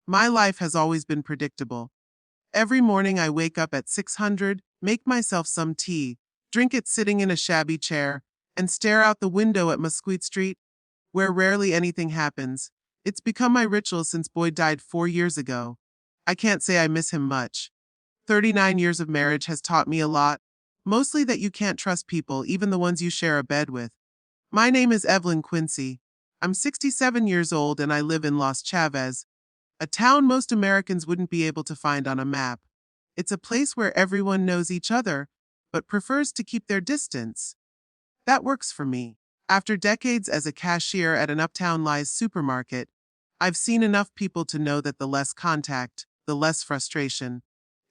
My life has always been predictable. Every morning I wake up at 600, make myself some tea, drink it sitting in a shabby chair, and stare out the window at Mesquite Street, where rarely anything happens. It's become my ritual since Boyd died 4 years ago. I can't say I miss him much. 39 years of marriage has taught me a lot, mostly that you can't trust people, even the ones you share a bed with. My name is Evelyn Quincy. I'm 67 years old and I live in Los Chavez, a town most Americans wouldn't be able to find on a map. It's a place where everyone knows each other, but prefers to keep their distance. That works for me. After decades as a cashier at an uptown Lies supermarket, I've seen enough people to know that the less contact, the less frustration.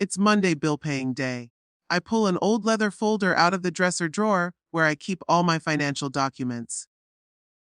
It's Monday bill paying day. I pull an old leather folder out of the dresser drawer where I keep all my financial documents.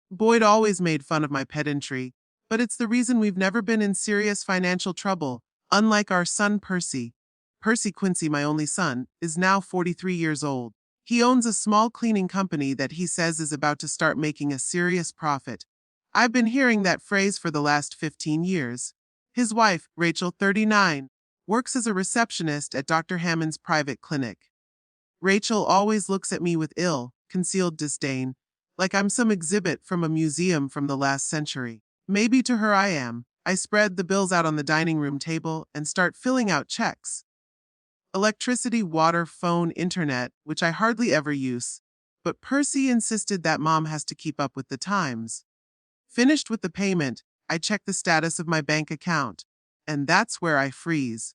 Boyd always made fun of my pedantry, but it's the reason we've never been in serious financial trouble, unlike our son Percy. Percy Quincy, my only son, is now 43 years old. He owns a small cleaning company that he says is about to start making a serious profit. I've been hearing that phrase for the last 15 years. His wife, Rachel, 39, works as a receptionist at Dr. Hammond's private clinic. Rachel always looks at me with ill, concealed disdain, like I'm some exhibit from a museum from the last century. Maybe to her I am. I spread the bills out on the dining room table and start filling out checks. Electricity, water, phone, internet, which I hardly ever use. But Percy insisted that mom has to keep up with the times. Finished with the payment, I check the status of my bank account. And that's where I freeze.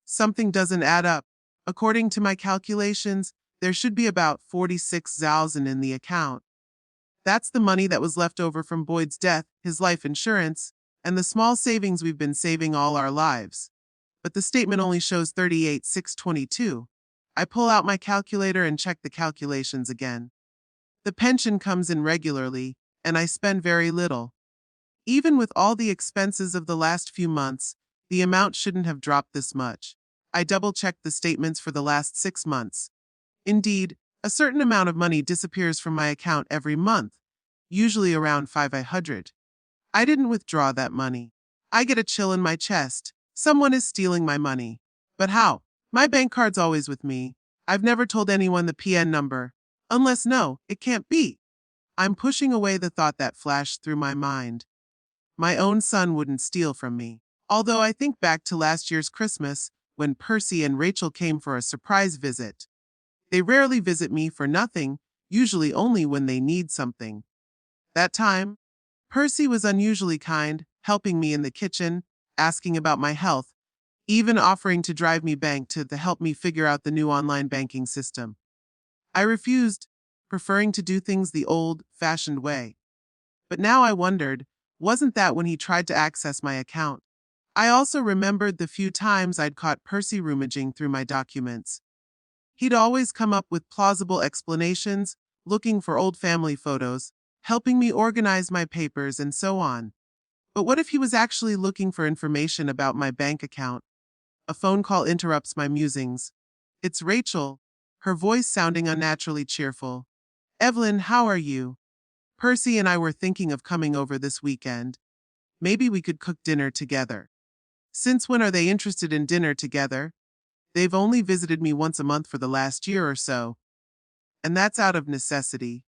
Something doesn't add up. According to my calculations, there should be about 46,000 in the account. That's the money that was left over from Boyd's death, his life insurance, and the small savings we've been saving all our lives. But the statement only shows 38,622. I pull out my calculator and check the calculations again. The pension comes in regularly, and I spend very little. Even with all the expenses of the last few months, the amount shouldn't have dropped this much. I double-checked the statements for the last 6 months. Indeed, a certain amount of money disappears from my account every month, usually around 500. I didn't withdraw that money. I get a chill in my chest. Someone is stealing my money. But how? My bank card's always with me. I've never told anyone the PN number. Unless no, it can't be. I'm pushing away the thought that flashed through my mind. My own son wouldn't steal from me. Although I think back to last year's Christmas, when Percy and Rachel came for a surprise visit. They rarely visit me for nothing, usually only when they need something. That time, Percy was unusually kind, helping me in the kitchen, asking about my health, even offering to drive me bank to help me figure out the new online banking system. I refused, preferring to do things the old-fashioned way. But now I wondered, wasn't that when he tried to access my account? I also remembered the few times I'd caught Percy rummaging through my documents. He'd always come up with plausible explanations, looking for old family photos, helping me organize my papers, and so on. But what if he was actually looking for information about my bank account? A phone call interrupts my musings. It's Rachel, her voice sounding unnaturally cheerful. Evelyn, how are you? Percy and I were thinking of coming over this weekend. Maybe we could cook dinner together. Since when are they interested in dinner together? They've only visited me once a month for the last year or so. And that's out of necessity.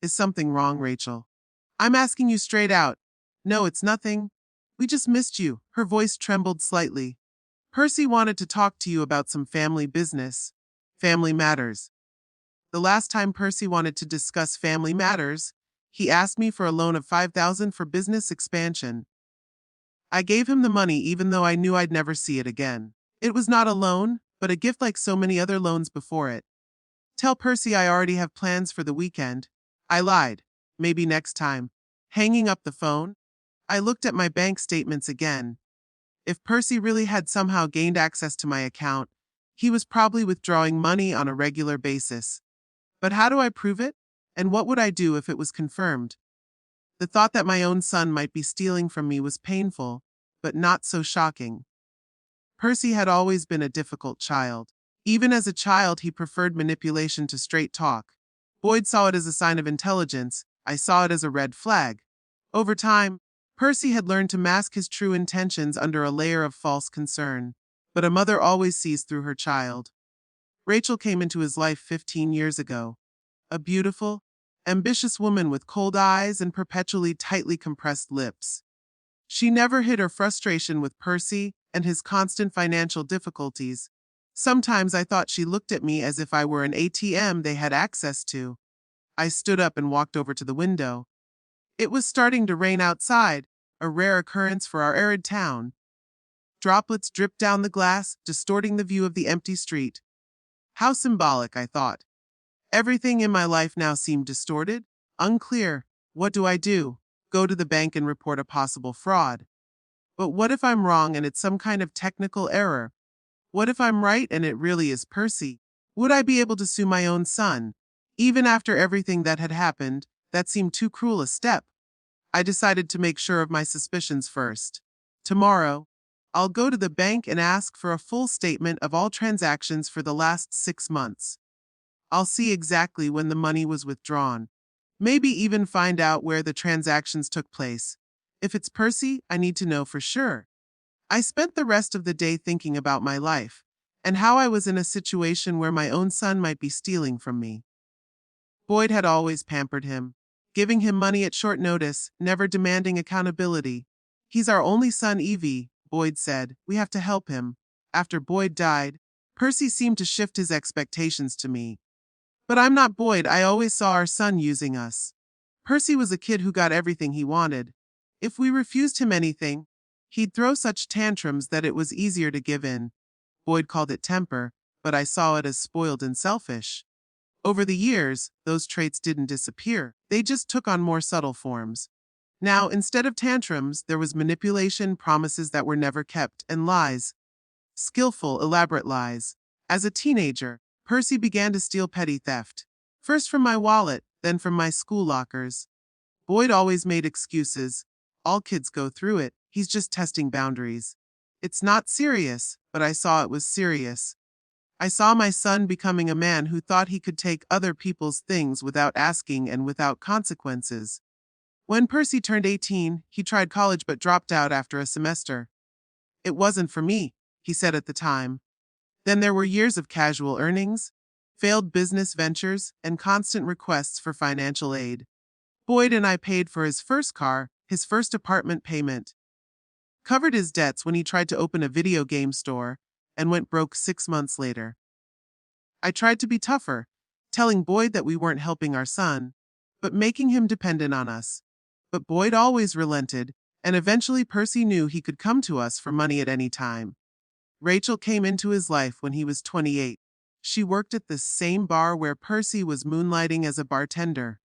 Is something wrong, Rachel? I'm asking you straight out. No, it's nothing. We just missed you. Her voice trembled slightly. Percy wanted to talk to you about some family business. Family matters. The last time Percy wanted to discuss family matters, he asked me for a loan of $5,000 for business expansion. I gave him the money even though I knew I'd never see it again. It was not a loan, but a gift like so many other loans before it. Tell Percy I already have plans for the weekend. I lied. Maybe next time. Hanging up the phone, I looked at my bank statements again. If Percy really had somehow gained access to my account, he was probably withdrawing money on a regular basis. But how do I prove it? And what would I do if it was confirmed? The thought that my own son might be stealing from me was painful, but not so shocking. Percy had always been a difficult child. Even as a child, he preferred manipulation to straight talk. Boyd saw it as a sign of intelligence. I saw it as a red flag. Over time, Percy had learned to mask his true intentions under a layer of false concern. But a mother always sees through her child. Rachel came into his life 15 years ago. A beautiful, ambitious woman with cold eyes and perpetually tightly compressed lips. She never hid her frustration with Percy and his constant financial difficulties. Sometimes I thought she looked at me as if I were an ATM they had access to. I stood up and walked over to the window. It was starting to rain outside, a rare occurrence for our arid town. Droplets dripped down the glass, distorting the view of the empty street. How symbolic, I thought. Everything in my life now seemed distorted, unclear. What do I do? Go to the bank and report a possible fraud. But what if I'm wrong and it's some kind of technical error? What if I'm right and it really is Percy? Would I be able to sue my own son? Even after everything that had happened, that seemed too cruel a step. I decided to make sure of my suspicions first. Tomorrow, I'll go to the bank and ask for a full statement of all transactions for the last 6 months. I'll see exactly when the money was withdrawn. Maybe even find out where the transactions took place. If it's Percy, I need to know for sure. I spent the rest of the day thinking about my life, and how I was in a situation where my own son might be stealing from me. Boyd had always pampered him, giving him money at short notice, never demanding accountability. He's our only son, Evie, Boyd said. We have to help him. After Boyd died, Percy seemed to shift his expectations to me. But I'm not Boyd. I always saw our son using us. Percy was a kid who got everything he wanted. If we refused him anything, he'd throw such tantrums that it was easier to give in. Boyd called it temper, but I saw it as spoiled and selfish. Over the years, those traits didn't disappear. They just took on more subtle forms. Now, instead of tantrums, there was manipulation, promises that were never kept, and lies. Skillful, elaborate lies. As a teenager, Percy began to steal petty theft. First from my wallet, then from my school lockers. Boyd always made excuses. All kids go through it. He's just testing boundaries. It's not serious, but I saw it was serious. I saw my son becoming a man who thought he could take other people's things without asking and without consequences. When Percy turned 18, he tried college but dropped out after a semester. It wasn't for me, he said at the time. Then there were years of casual earnings, failed business ventures, and constant requests for financial aid. Boyd and I paid for his first car, his first apartment payment, covered his debts when he tried to open a video game store, and went broke 6 months later. I tried to be tougher, telling Boyd that we weren't helping our son, but making him dependent on us. But Boyd always relented, and eventually Percy knew he could come to us for money at any time. Rachel came into his life when he was 28. She worked at the same bar where Percy was moonlighting as a bartender.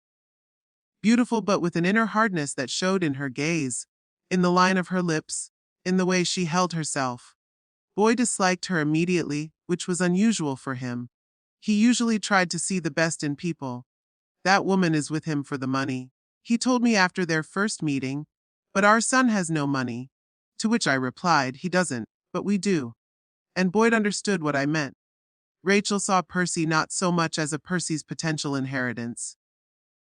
Beautiful but with an inner hardness that showed in her gaze, in the line of her lips, in the way she held herself. Boyd disliked her immediately, which was unusual for him. He usually tried to see the best in people. That woman is with him for the money, he told me after their first meeting, but our son has no money. To which I replied, he doesn't, but we do. And Boyd understood what I meant. Rachel saw Percy not so much as a Percy's potential inheritance.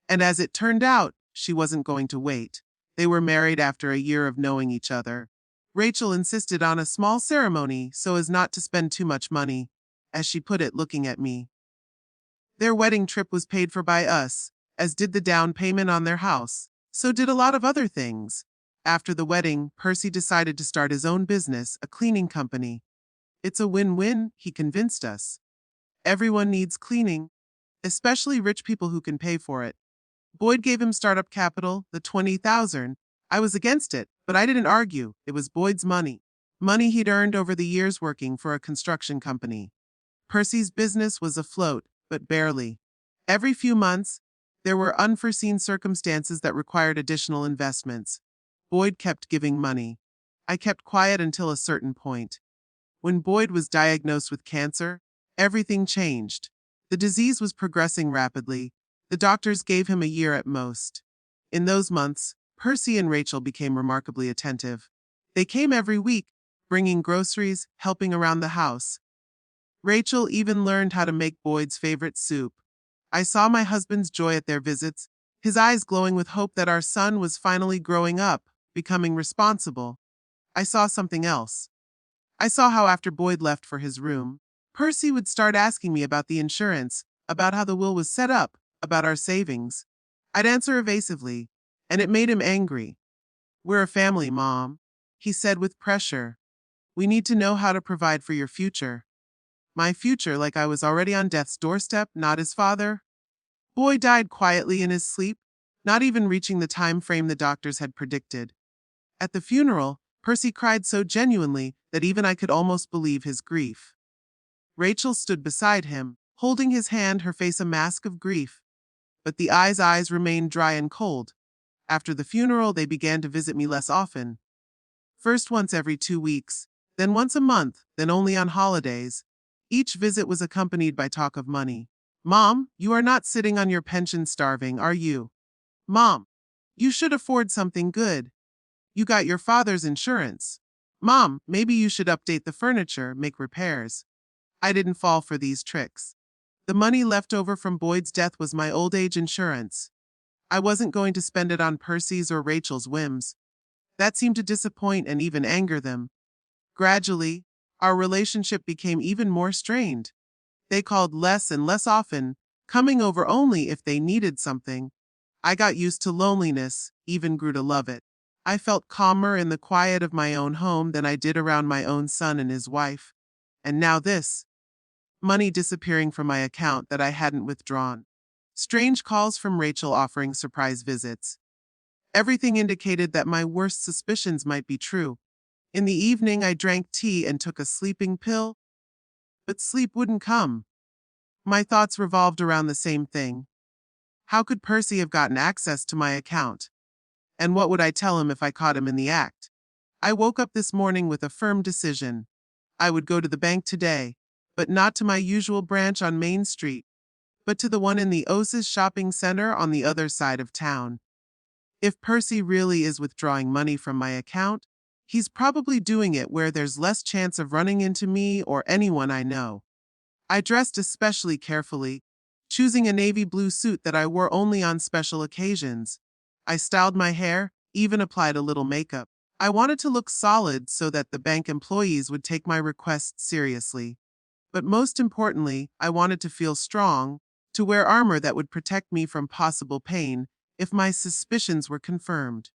And as it turned out, she wasn't going to wait. They were married after a year of knowing each other. Rachel insisted on a small ceremony so as not to spend too much money, as she put it, looking at me. Their wedding trip was paid for by us, as did the down payment on their house. So did a lot of other things. After the wedding, Percy decided to start his own business, a cleaning company. It's a win-win, he convinced us. Everyone needs cleaning, especially rich people who can pay for it. Boyd gave him startup capital, the $20,000. I was against it, but I didn't argue. It was Boyd's money. Money he'd earned over the years working for a construction company. Percy's business was afloat, but barely. Every few months, there were unforeseen circumstances that required additional investments. Boyd kept giving money. I kept quiet until a certain point. When Boyd was diagnosed with cancer, everything changed. The disease was progressing rapidly. The doctors gave him a year at most. In those months, Percy and Rachel became remarkably attentive. They came every week, bringing groceries, helping around the house. Rachel even learned how to make Boyd's favorite soup. I saw my husband's joy at their visits, his eyes glowing with hope that our son was finally growing up, becoming responsible, I saw something else. I saw how after Boyd left for his room, Percy would start asking me about the insurance, about how the will was set up, about our savings. I'd answer evasively, and it made him angry. "We're a family, Mom," he said with pressure. "We need to know how to provide for your future." My future, like I was already on death's doorstep, not his father. Boyd died quietly in his sleep, not even reaching the time frame the doctors had predicted. At the funeral, Percy cried so genuinely that even I could almost believe his grief. Rachel stood beside him, holding his hand, her face a mask of grief. But the eyes remained dry and cold. After the funeral, they began to visit me less often. First once every 2 weeks, then once a month, then only on holidays. Each visit was accompanied by talk of money. "Mom, you are not sitting on your pension starving, are you? Mom, you should afford something good. You got your father's insurance. Mom, maybe you should update the furniture, make repairs." I didn't fall for these tricks. The money left over from Boyd's death was my old age insurance. I wasn't going to spend it on Percy's or Rachel's whims. That seemed to disappoint and even anger them. Gradually, our relationship became even more strained. They called less and less often, coming over only if they needed something. I got used to loneliness, even grew to love it. I felt calmer in the quiet of my own home than I did around my own son and his wife. And now this. Money disappearing from my account that I hadn't withdrawn. Strange calls from Rachel offering surprise visits. Everything indicated that my worst suspicions might be true. In the evening, I drank tea and took a sleeping pill, but sleep wouldn't come. My thoughts revolved around the same thing. How could Percy have gotten access to my account? And what would I tell him if I caught him in the act? I woke up this morning with a firm decision. I would go to the bank today, but not to my usual branch on Main Street, but to the one in the Oasis shopping center on the other side of town. If Percy really is withdrawing money from my account, he's probably doing it where there's less chance of running into me or anyone I know. I dressed especially carefully, choosing a navy blue suit that I wore only on special occasions. I styled my hair, even applied a little makeup. I wanted to look solid so that the bank employees would take my requests seriously. But most importantly, I wanted to feel strong, to wear armor that would protect me from possible pain if my suspicions were confirmed.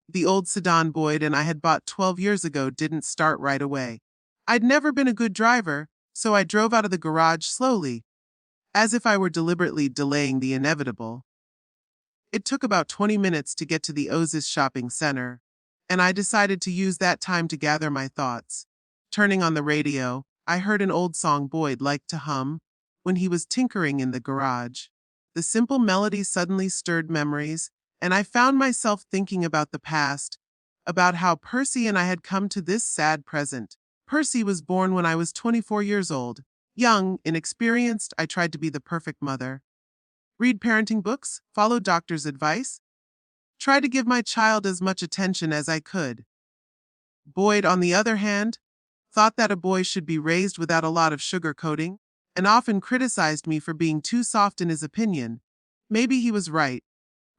The old sedan Boyd and I had bought 12 years ago didn't start right away. I'd never been a good driver, so I drove out of the garage slowly, as if I were deliberately delaying the inevitable. It took about 20 minutes to get to the Oasis shopping center, and I decided to use that time to gather my thoughts. Turning on the radio, I heard an old song Boyd liked to hum when he was tinkering in the garage. The simple melody suddenly stirred memories, and I found myself thinking about the past, about how Percy and I had come to this sad present. Percy was born when I was 24 years old. Young, inexperienced, I tried to be the perfect mother. Read parenting books, follow doctor's advice, try to give my child as much attention as I could. Boyd, on the other hand, thought that a boy should be raised without a lot of sugarcoating, and often criticized me for being too soft in his opinion. Maybe he was right.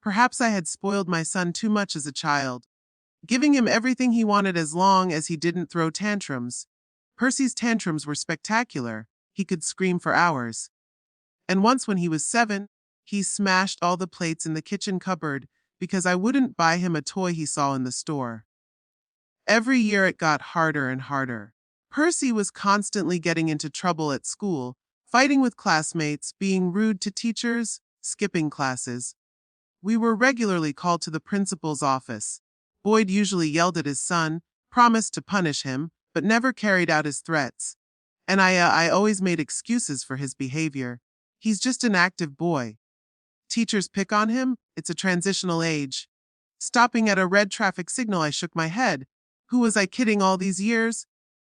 Perhaps I had spoiled my son too much as a child, giving him everything he wanted as long as he didn't throw tantrums. Percy's tantrums were spectacular. He could scream for hours. And once when he was 7, he smashed all the plates in the kitchen cupboard because I wouldn't buy him a toy he saw in the store. Every year it got harder and harder. Percy was constantly getting into trouble at school, fighting with classmates, being rude to teachers, skipping classes. We were regularly called to the principal's office. Boyd usually yelled at his son, promised to punish him, but never carried out his threats. And I always made excuses for his behavior. He's just an active boy. Teachers pick on him, it's a transitional age. Stopping at a red traffic signal, I shook my head. Who was I kidding all these years?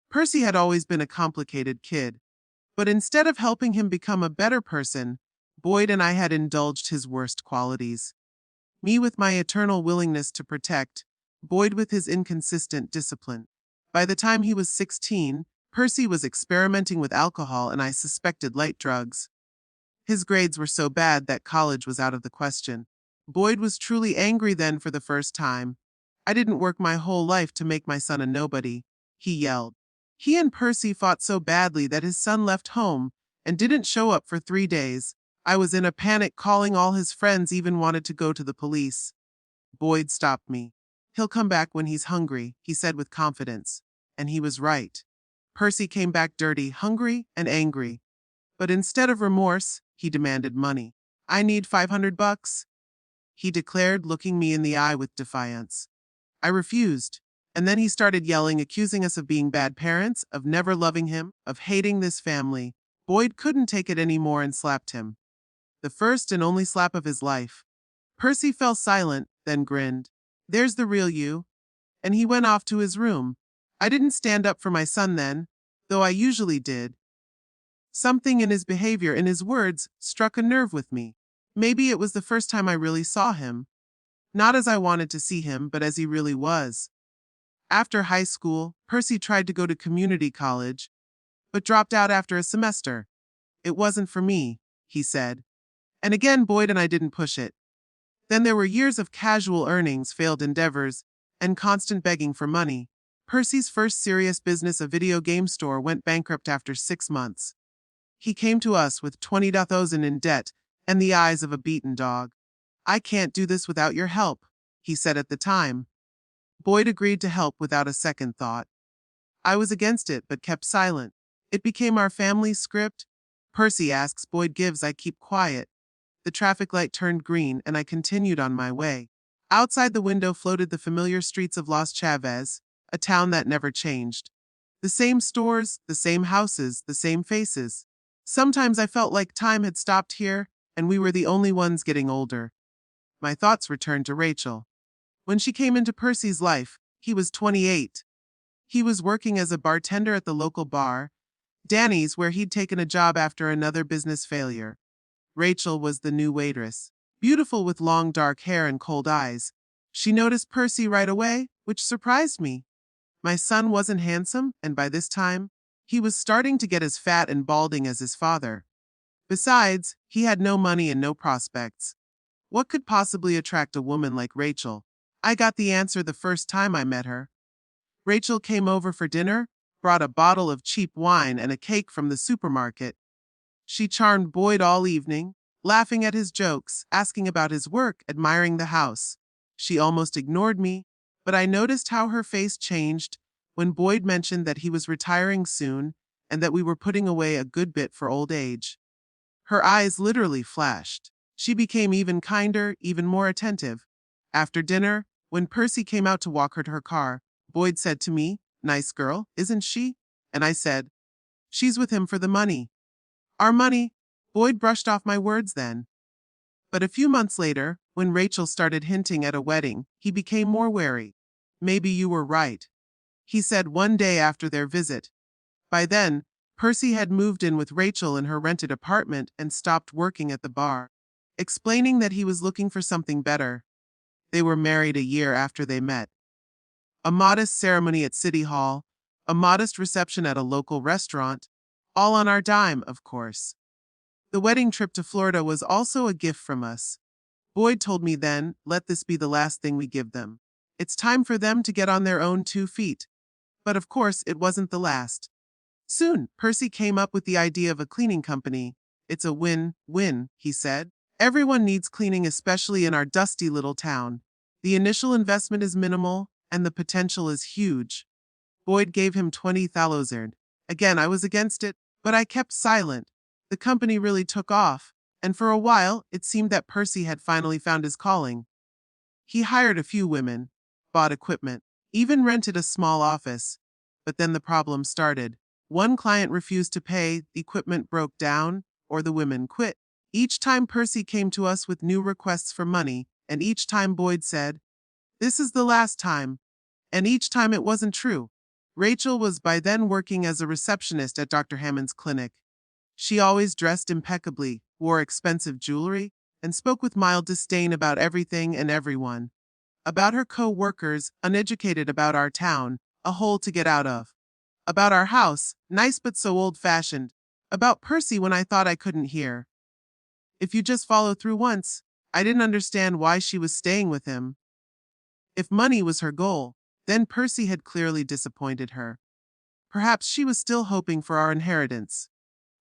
Percy had always been a complicated kid. But instead of helping him become a better person, Boyd and I had indulged his worst qualities. Me with my eternal willingness to protect, Boyd with his inconsistent discipline. By the time he was 16, Percy was experimenting with alcohol and I suspected light drugs. His grades were so bad that college was out of the question. Boyd was truly angry then for the first time. I didn't work my whole life to make my son a nobody, he yelled. He and Percy fought so badly that his son left home and didn't show up for 3 days. I was in a panic, calling all his friends, even wanted to go to the police. Boyd stopped me. He'll come back when he's hungry, he said with confidence. And he was right. Percy came back dirty, hungry, and angry. But instead of remorse, he demanded money. I need $500, he declared, looking me in the eye with defiance. I refused. And then he started yelling, accusing us of being bad parents, of never loving him, of hating this family. Boyd couldn't take it anymore and slapped him. The first and only slap of his life. Percy fell silent, then grinned. There's the real you. And he went off to his room. I didn't stand up for my son then, though I usually did. Something in his behavior, in his words, struck a nerve with me. Maybe it was the first time I really saw him. Not as I wanted to see him, but as he really was. After high school, Percy tried to go to community college, but dropped out after a semester. It wasn't for me, he said. And again, Boyd and I didn't push it. Then there were years of casual earnings, failed endeavors, and constant begging for money. Percy's first serious business, a video game store, went bankrupt after 6 months. He came to us with 20,000 in debt and the eyes of a beaten dog. I can't do this without your help, he said at the time. Boyd agreed to help without a second thought. I was against it, but kept silent. It became our family script. Percy asks, Boyd gives, I keep quiet. The traffic light turned green and I continued on my way. Outside the window floated the familiar streets of Las Chavez, a town that never changed. The same stores, the same houses, the same faces. Sometimes I felt like time had stopped here, and we were the only ones getting older. My thoughts returned to Rachel. When she came into Percy's life, he was 28. He was working as a bartender at the local bar, Danny's, where he'd taken a job after another business failure. Rachel was the new waitress, beautiful with long dark hair and cold eyes. She noticed Percy right away, which surprised me. My son wasn't handsome, and by this time, he was starting to get as fat and balding as his father. Besides, he had no money and no prospects. What could possibly attract a woman like Rachel? I got the answer the first time I met her. Rachel came over for dinner, brought a bottle of cheap wine and a cake from the supermarket. She charmed Boyd all evening, laughing at his jokes, asking about his work, admiring the house. She almost ignored me, but I noticed how her face changed when Boyd mentioned that he was retiring soon and that we were putting away a good bit for old age. Her eyes literally flashed. She became even kinder, even more attentive. After dinner, when Percy came out to walk her to her car, Boyd said to me, Nice girl, isn't she? And I said, She's with him for the money. Our money. Boyd brushed off my words then. But a few months later, when Rachel started hinting at a wedding, he became more wary. Maybe you were right, he said one day after their visit. By then, Percy had moved in with Rachel in her rented apartment and stopped working at the bar, explaining that he was looking for something better. They were married a year after they met. A modest ceremony at City Hall, a modest reception at a local restaurant, all on our dime, of course. The wedding trip to Florida was also a gift from us. Boyd told me then, let this be the last thing we give them. It's time for them to get on their own 2 feet. But of course, it wasn't the last. Soon, Percy came up with the idea of a cleaning company. It's a win-win, he said. Everyone needs cleaning, especially in our dusty little town. The initial investment is minimal, and the potential is huge. Boyd gave him 20,000. Again, I was against it, but I kept silent. The company really took off, and for a while, it seemed that Percy had finally found his calling. He hired a few women, bought equipment, even rented a small office. But then the problem started. One client refused to pay, the equipment broke down, or the women quit. Each time Percy came to us with new requests for money, and each time Boyd said, This is the last time. And each time it wasn't true. Rachel was by then working as a receptionist at Dr. Hammond's clinic. She always dressed impeccably, wore expensive jewelry, and spoke with mild disdain about everything and everyone. About her co-workers, uneducated, about our town, a hole to get out of. About our house, nice but so old-fashioned. About Percy when I thought I couldn't hear. If you just follow through once, I didn't understand why she was staying with him. If money was her goal, then Percy had clearly disappointed her. Perhaps she was still hoping for our inheritance.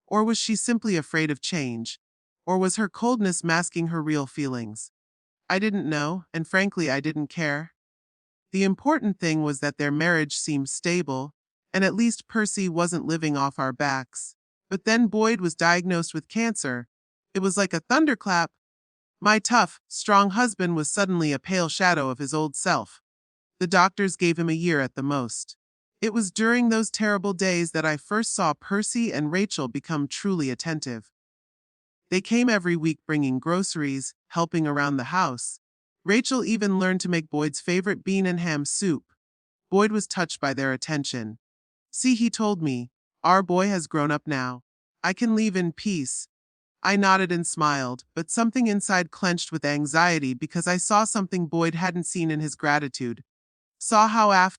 Or was she simply afraid of change? Or was her coldness masking her real feelings? I didn't know, and frankly, I didn't care. The important thing was that their marriage seemed stable, and at least Percy wasn't living off our backs. But then Boyd was diagnosed with cancer. It was like a thunderclap. My tough, strong husband was suddenly a pale shadow of his old self. The doctors gave him a year at the most. It was during those terrible days that I first saw Percy and Rachel become truly attentive. They came every week bringing groceries, helping around the house. Rachel even learned to make Boyd's favorite bean and ham soup. Boyd was touched by their attention. See, he told me, our boy has grown up now. I can leave in peace. I nodded and smiled, but something inside clenched with anxiety because I saw something Boyd hadn't seen in his gratitude. Saw how after